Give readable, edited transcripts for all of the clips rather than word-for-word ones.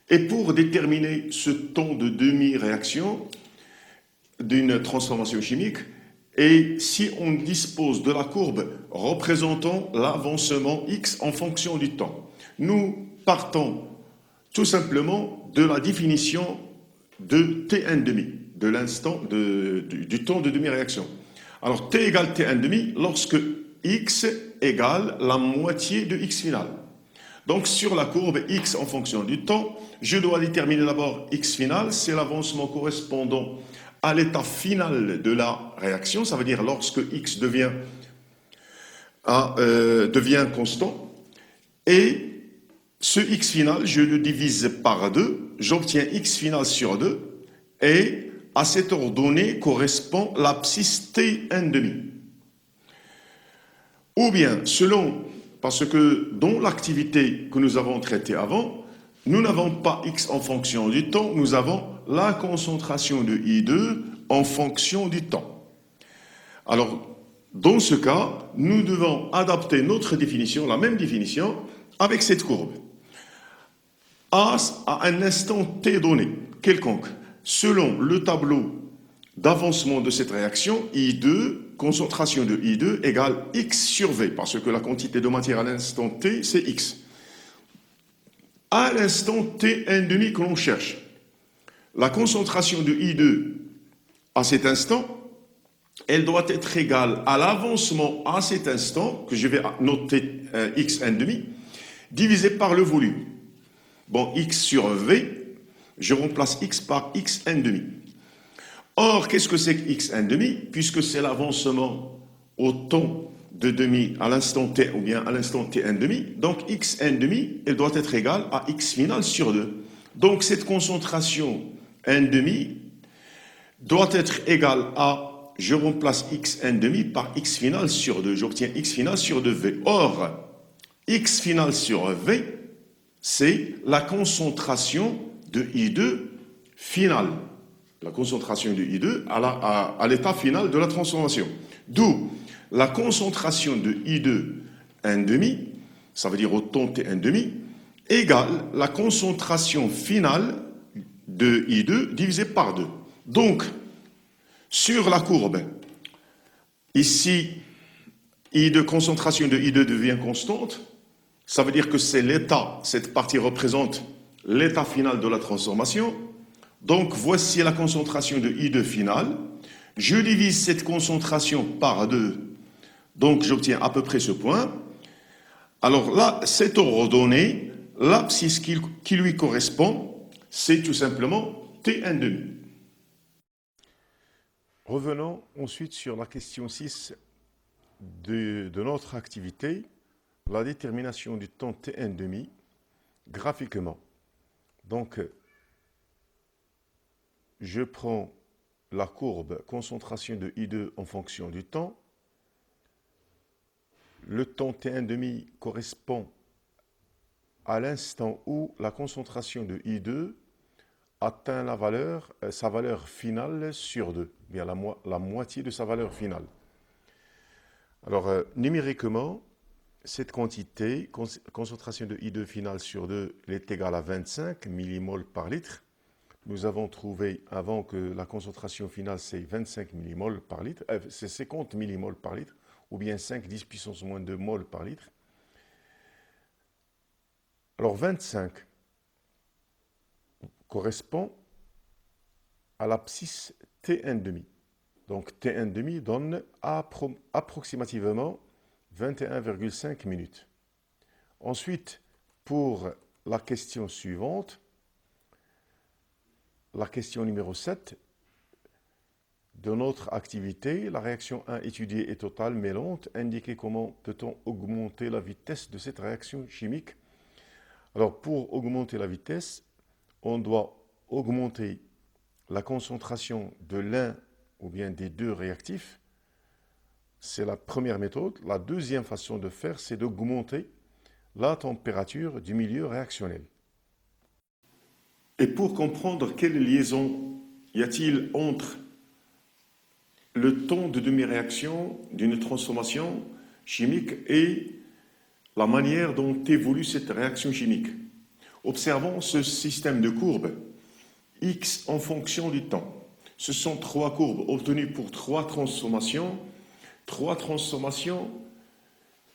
Et pour déterminer ce temps de demi-réaction d'une transformation chimique, et si on dispose de la courbe représentant l'avancement X en fonction du temps, nous partons tout simplement de la définition de T1 demi, de l'instant du temps de demi-réaction. Alors T égale T1 demi lorsque X égale la moitié de X final. Donc sur la courbe X en fonction du temps, je dois déterminer d'abord X final, c'est l'avancement correspondant à l'état final de la réaction, ça veut dire lorsque X devient constant, et ce X final, je le divise par 2, j'obtiens X final sur 2, et à cette ordonnée correspond l'abscisse T1 demi. Ou bien, parce que dans l'activité que nous avons traitée avant, nous n'avons pas X en fonction du temps, nous avons la concentration de I2 en fonction du temps. Alors, dans ce cas, nous devons adapter notre définition, la même définition, avec cette courbe. À un instant T donné, quelconque, selon le tableau d'avancement de cette réaction, I2, concentration de I2 égale X sur V, parce que la quantité de matière à l'instant T, c'est X. À l'instant T1 demi que l'on cherche, la concentration de I2 à cet instant, elle doit être égale à l'avancement à cet instant, que je vais noter X1 demi, divisé par le volume. Bon, X sur V, je remplace X par X1 demi. Or, qu'est-ce que c'est que X1 demi? Puisque c'est l'avancement au temps de demi à l'instant T ou bien à l'instant T1 demi, donc X1 demi, elle doit être égale à X final sur 2. Donc cette concentration 1 demi doit être égale à, je remplace X1 demi par X final sur 2, j'obtiens X final sur 2V. Or, X final sur V, c'est la concentration de I2 finale. La concentration de I2 à l'état final de la transformation. D'où la concentration de I2 1 demi, ça veut dire au temps T 1 demi, égale la concentration finale de I2 divisé par 2. Donc, sur la courbe, ici, concentration de I2 devient constante. Ça veut dire que c'est l'état, cette partie représente l'état final de la transformation. Donc, voici la concentration de I2 finale. Je divise cette concentration par 2. Donc, j'obtiens à peu près ce point. Alors là, cette ordonnée, l'abscisse qui lui correspond, c'est tout simplement T1 demi. Revenons ensuite sur la question 6 de notre activité, la détermination du temps T1 demi graphiquement. Donc, je prends la courbe concentration de I2 en fonction du temps. Le temps T1 demi correspond à l'instant où la concentration de I2 atteint sa valeur finale sur 2, bien la moitié de sa valeur finale. Alors, numériquement, cette quantité, concentration de I2 finale sur 2, est égale à 25 millimoles par litre. Nous avons trouvé avant que la concentration finale, c'est 25 millimoles par litre, c'est 50 millimoles par litre, ou bien 5, 10 puissance moins 2 moles par litre. Alors 25 correspond à l'abscisse T1 demi. Donc T1 demi donne approximativement 21,5 minutes. Ensuite, pour la question suivante, la question numéro 7 de notre activité, la réaction 1 étudiée est totale mais lente. Indiquez comment peut-on augmenter la vitesse de cette réaction chimique. Alors pour augmenter la vitesse, on doit augmenter la concentration de l'un ou bien des deux réactifs. C'est la première méthode. La deuxième façon de faire, c'est d'augmenter la température du milieu réactionnel. Et pour comprendre quelle liaison y a-t-il entre le temps de demi-réaction d'une transformation chimique et la manière dont évolue cette réaction chimique. Observons ce système de courbes, x en fonction du temps. Ce sont trois courbes obtenues pour trois transformations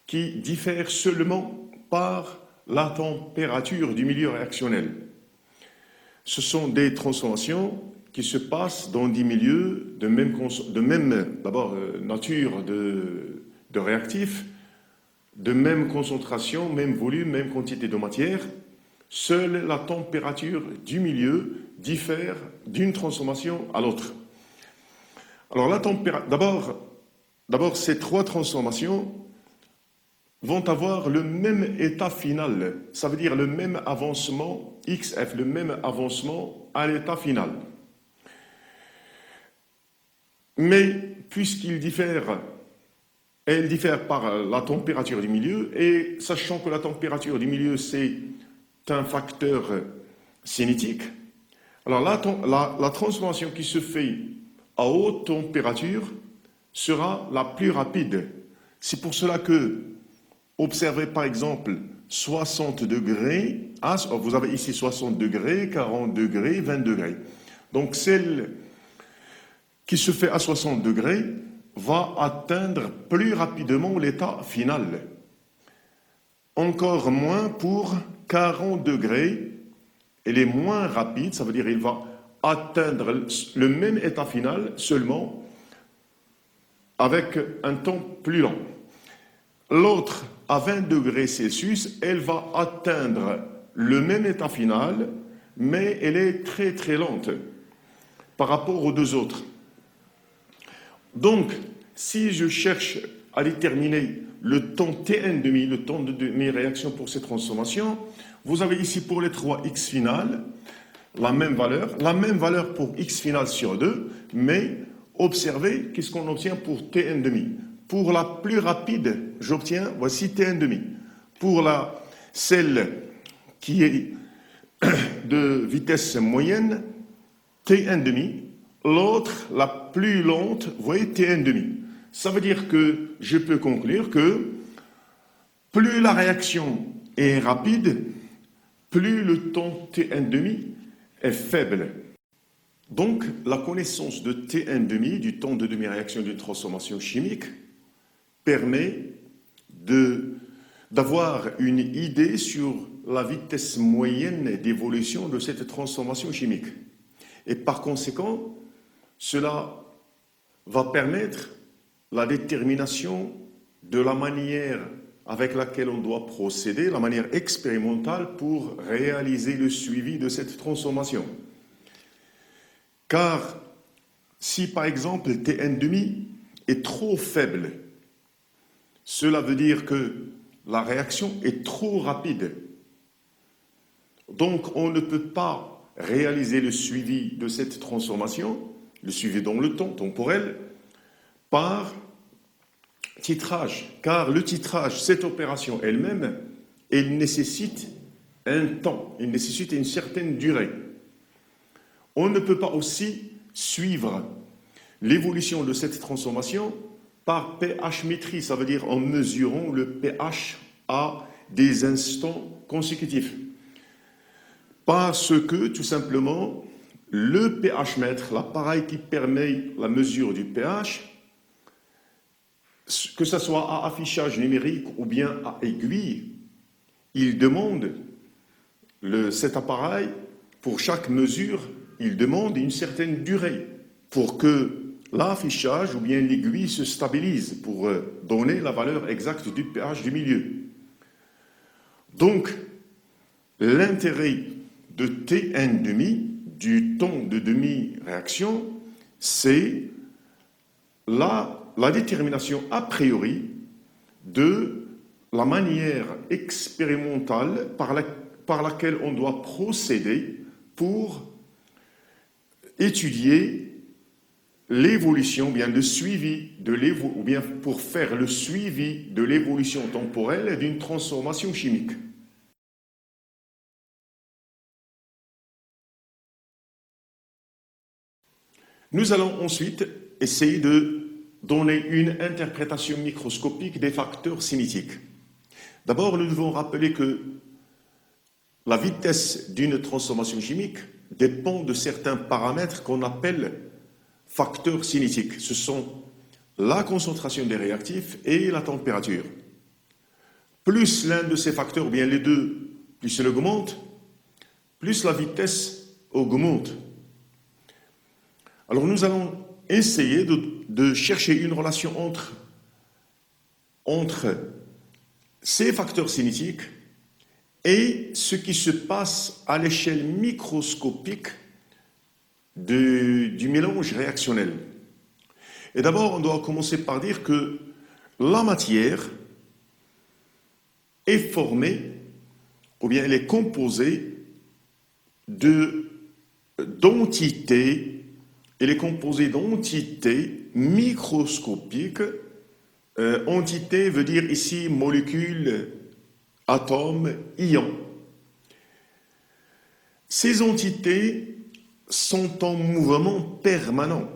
qui diffèrent seulement par la température du milieu réactionnel. Ce sont des transformations qui se passent dans des milieux de même d'abord, nature de réactifs, de même concentration, même volume, même quantité de matière. Seule la température du milieu diffère d'une transformation à l'autre. Alors, d'abord, ces trois transformations vont avoir le même état final, ça veut dire le même avancement XF, le même avancement à l'état final. Mais puisqu'ils diffèrent, elles diffèrent par la température du milieu, et sachant que la température du milieu, c'est un facteur cinétique, alors la transformation qui se fait à haute température sera la plus rapide. C'est pour cela que, observez par exemple 60 degrés, vous avez ici 60 degrés, 40 degrés, 20 degrés. Donc celle qui se fait à 60 degrés va atteindre plus rapidement l'état final. Encore moins pour 40 degrés, elle est moins rapide, ça veut dire qu'il va atteindre le même état final seulement avec un temps plus long. L'autre, à 20 degrés Celsius, elle va atteindre le même état final, mais elle est très très lente par rapport aux deux autres. Donc, si je cherche à déterminer le temps Tn², le temps de demi-réaction pour ces transformations, vous avez ici pour les trois x finales la même valeur pour x finale sur 2, mais observez qu'est-ce qu'on obtient pour Tn². Pour la plus rapide, j'obtiens, voici Tn². Pour celle qui est de vitesse moyenne, Tn². L'autre, la plus lente, vous voyez, Tn². Ça veut dire que je peux conclure que plus la réaction est rapide, plus le temps Tn² est faible. Donc, la connaissance de Tn², du temps de demi-réaction d'une transformation chimique, permet d'avoir une idée sur la vitesse moyenne d'évolution de cette transformation chimique. Et par conséquent, cela va permettre la détermination de la manière avec laquelle on doit procéder, la manière expérimentale pour réaliser le suivi de cette transformation. Car si par exemple Tn² est trop faible, cela veut dire que la réaction est trop rapide. Donc on ne peut pas réaliser le suivi de cette transformation, le suivi dans le temps temporel, par titrage. Car le titrage, cette opération elle-même, elle nécessite un temps, elle nécessite une certaine durée. On ne peut pas aussi suivre l'évolution de cette transformation par pH-métrie, ça veut dire en mesurant le pH à des instants consécutifs. Parce que, tout simplement, le pH-mètre, l'appareil qui permet la mesure du pH, que ce soit à affichage numérique ou bien à aiguille, il demande, cet appareil, pour chaque mesure, il demande une certaine durée pour que l'affichage ou bien l'aiguille se stabilise, pour donner la valeur exacte du pH du milieu. Donc, l'intérêt de Tn², du temps de demi-réaction, c'est la détermination a priori de la manière expérimentale par laquelle on doit procéder pour étudier l'évolution, bien le suivi ou bien pour faire le suivi de l'évolution temporelle d'une transformation chimique. Nous allons ensuite essayer de donner une interprétation microscopique des facteurs cinétiques. D'abord, nous devons rappeler que la vitesse d'une transformation chimique dépend de certains paramètres qu'on appelle facteurs cinétiques. Ce sont la concentration des réactifs et la température. Plus l'un de ces facteurs, ou bien les deux, plus il augmente, plus la vitesse augmente. Alors nous allons essayer de chercher une relation entre ces facteurs cinétiques et ce qui se passe à l'échelle microscopique du mélange réactionnel. Et d'abord, on doit commencer par dire que la matière est formée, ou bien elle est composée d'entités, elle est composée d'entités microscopiques. Entité veut dire ici molécules, atomes, ions. Ces entités sont en mouvement permanent.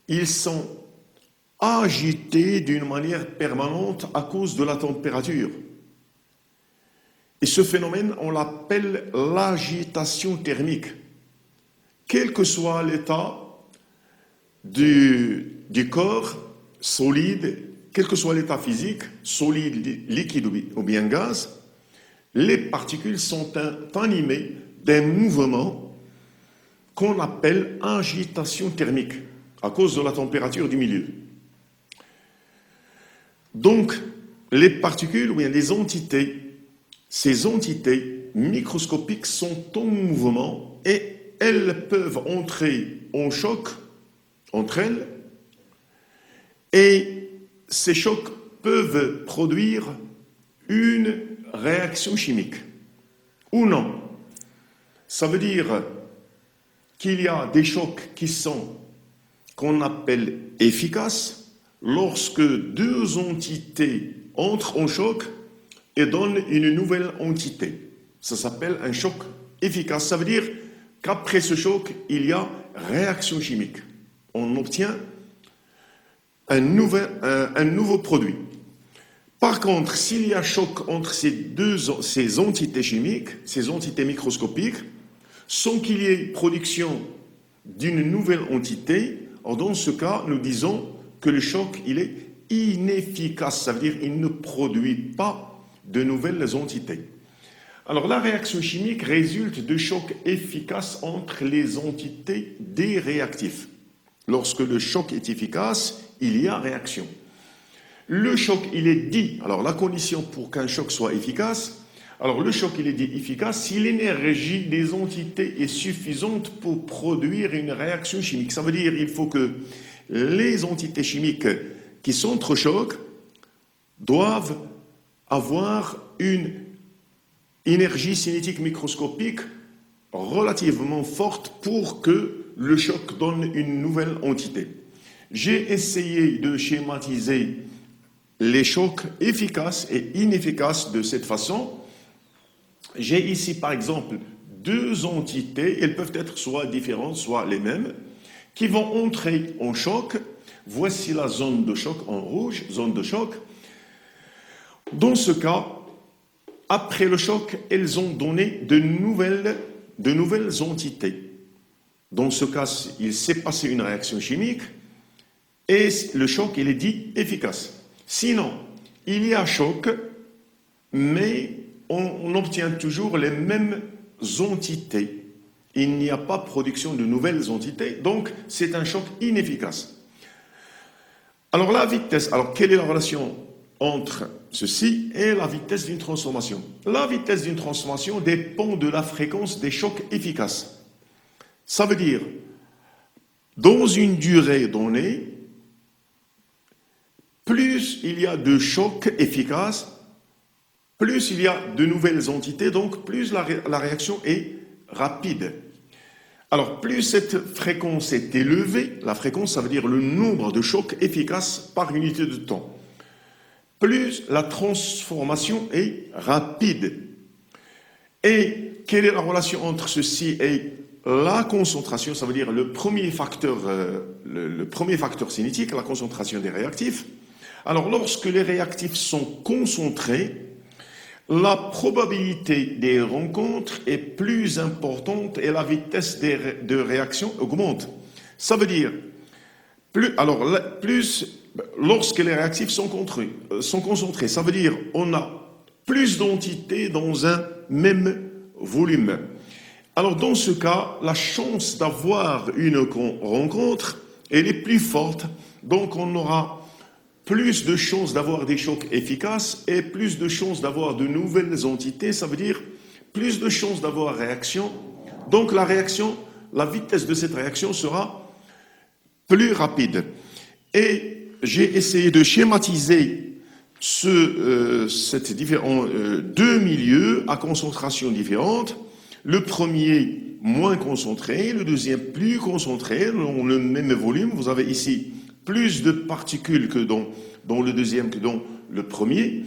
Ils sont agités d'une manière permanente à cause de la température. Et ce phénomène, on l'appelle l'agitation thermique. Quel que soit l'état du corps solide, quel que soit l'état physique, solide, liquide ou bien gaz, les particules sont animées d'un mouvement qu'on appelle agitation thermique à cause de la température du milieu. Donc, les particules ou bien les entités, ces entités microscopiques sont en mouvement et elles peuvent entrer en choc entre elles et ces chocs peuvent produire une réaction chimique ou non. Ça veut dire qu'il y a des chocs qu'on appelle efficaces lorsque deux entités entrent en choc et donnent une nouvelle entité. Ça s'appelle un choc efficace. Ça veut dire qu'après ce choc, il y a réaction chimique. On obtient un nouveau produit. Par contre, s'il y a choc entre ces entités chimiques, ces entités microscopiques, sans qu'il y ait production d'une nouvelle entité, dans ce cas, nous disons que le choc, il est inefficace. Ça veut dire qu'il ne produit pas de nouvelles entités. Alors, la réaction chimique résulte de chocs efficaces entre les entités des réactifs. Lorsque le choc est efficace, il y a réaction. Le choc, il est dit, alors la condition pour qu'un choc soit efficace, alors le choc, il est dit efficace si l'énergie des entités est suffisante pour produire une réaction chimique. Ça veut dire qu'il faut que les entités chimiques qui s'entrechoquent doivent avoir une énergie cinétique microscopique relativement forte pour que le choc donne une nouvelle entité. J'ai essayé de schématiser les chocs efficaces et inefficaces de cette façon. J'ai ici, par exemple, deux entités, elles peuvent être soit différentes, soit les mêmes, qui vont entrer en choc. Voici la zone de choc en rouge, zone de choc. Dans ce cas, après le choc, elles ont donné de nouvelles entités. Dans ce cas, il s'est passé une réaction chimique et le choc, il est dit efficace. Sinon, il y a choc, mais on obtient toujours les mêmes entités. Il n'y a pas production de nouvelles entités, donc c'est un choc inefficace. Alors la vitesse, alors quelle est la relation entre ceci et la vitesse d'une transformation? La vitesse d'une transformation dépend de la fréquence des chocs efficaces. Ça veut dire, dans une durée donnée, plus il y a de chocs efficaces, plus il y a de nouvelles entités, donc plus la réaction est rapide. Alors, plus cette fréquence est élevée, la fréquence, ça veut dire le nombre de chocs efficaces par unité de temps, plus la transformation est rapide. Et quelle est la relation entre ceci et la concentration? Ça veut dire le premier facteur cinétique, la concentration des réactifs. Alors, lorsque les réactifs sont concentrés, la probabilité des rencontres est plus importante et la vitesse de réaction augmente. Ça veut dire, plus lorsque les réactifs sont concentrés, ça veut dire on a plus d'entités dans un même volume. Alors dans ce cas, la chance d'avoir une rencontre, elle est plus forte, donc on aura plus de chances d'avoir des chocs efficaces et plus de chances d'avoir de nouvelles entités, ça veut dire plus de chances d'avoir réaction. Donc la réaction, la vitesse de cette réaction sera plus rapide. Et j'ai essayé de schématiser deux milieux à concentration différente. Le premier moins concentré, le deuxième plus concentré, dans le même volume. Vous avez ici plus de particules que dans le deuxième que dans le premier.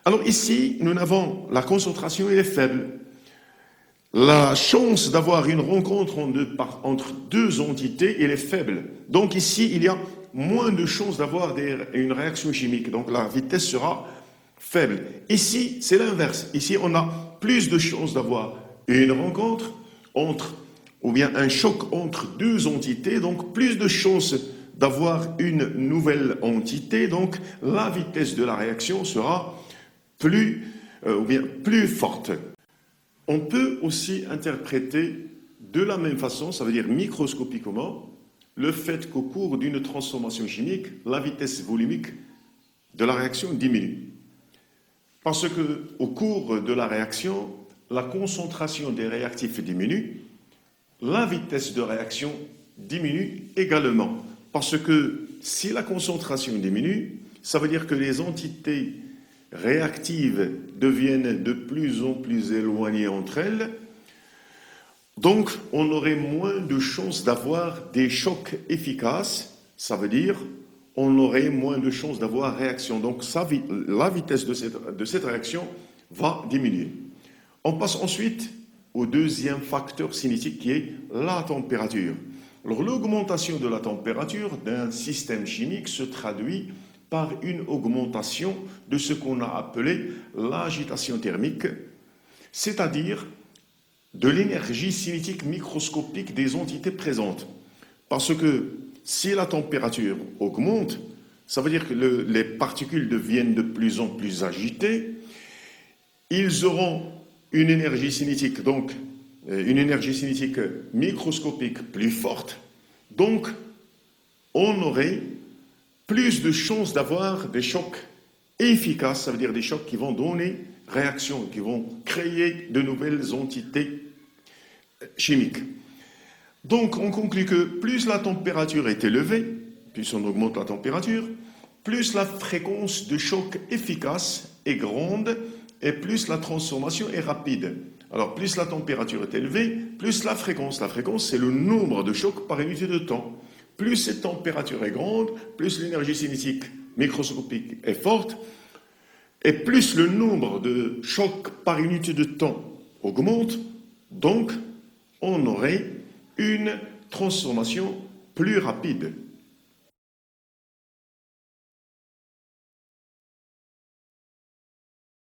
Alors ici, nous avons la concentration, elle est faible. La chance d'avoir une rencontre entre deux entités, elle est faible. Donc ici, il y a moins de chances d'avoir une réaction chimique. Donc la vitesse sera faible. Ici, c'est l'inverse. Ici, on a plus de chances d'avoir une rencontre ou bien un choc entre deux entités, donc plus de chances d'avoir une nouvelle entité, donc la vitesse de la réaction sera plus forte. On peut aussi interpréter de la même façon, ça veut dire microscopiquement, le fait qu'au cours d'une transformation chimique, la vitesse volumique de la réaction diminue. Parce qu'au cours de la réaction, la concentration des réactifs diminue, la vitesse de réaction diminue également. Parce que si la concentration diminue, ça veut dire que les entités réactives deviennent de plus en plus éloignées entre elles. Donc, on aurait moins de chances d'avoir des chocs efficaces. Ça veut dire on aurait moins de chances d'avoir réaction. Donc, la vitesse de cette réaction va diminuer. On passe ensuite au deuxième facteur cinétique qui est la température. Alors, l'augmentation de la température d'un système chimique se traduit par une augmentation de ce qu'on a appelé l'agitation thermique, c'est-à-dire de l'énergie cinétique microscopique des entités présentes. Parce que si la température augmente, ça veut dire que les particules deviennent de plus en plus agitées, ils auront une énergie cinétique, donc une énergie cinétique microscopique plus forte, donc on aurait plus de chances d'avoir des chocs efficaces, ça veut dire des chocs qui vont donner réaction, qui vont créer de nouvelles entités chimiques. Donc on conclut que plus la température est élevée, plus on augmente la température, plus la fréquence de choc efficace est grande et plus la transformation est rapide. Alors plus la température est élevée, plus la fréquence. La fréquence, c'est le nombre de chocs par unité de temps. Plus cette température est grande, plus l'énergie cinétique microscopique est forte, et plus le nombre de chocs par unité de temps augmente, donc on aurait une transformation plus rapide.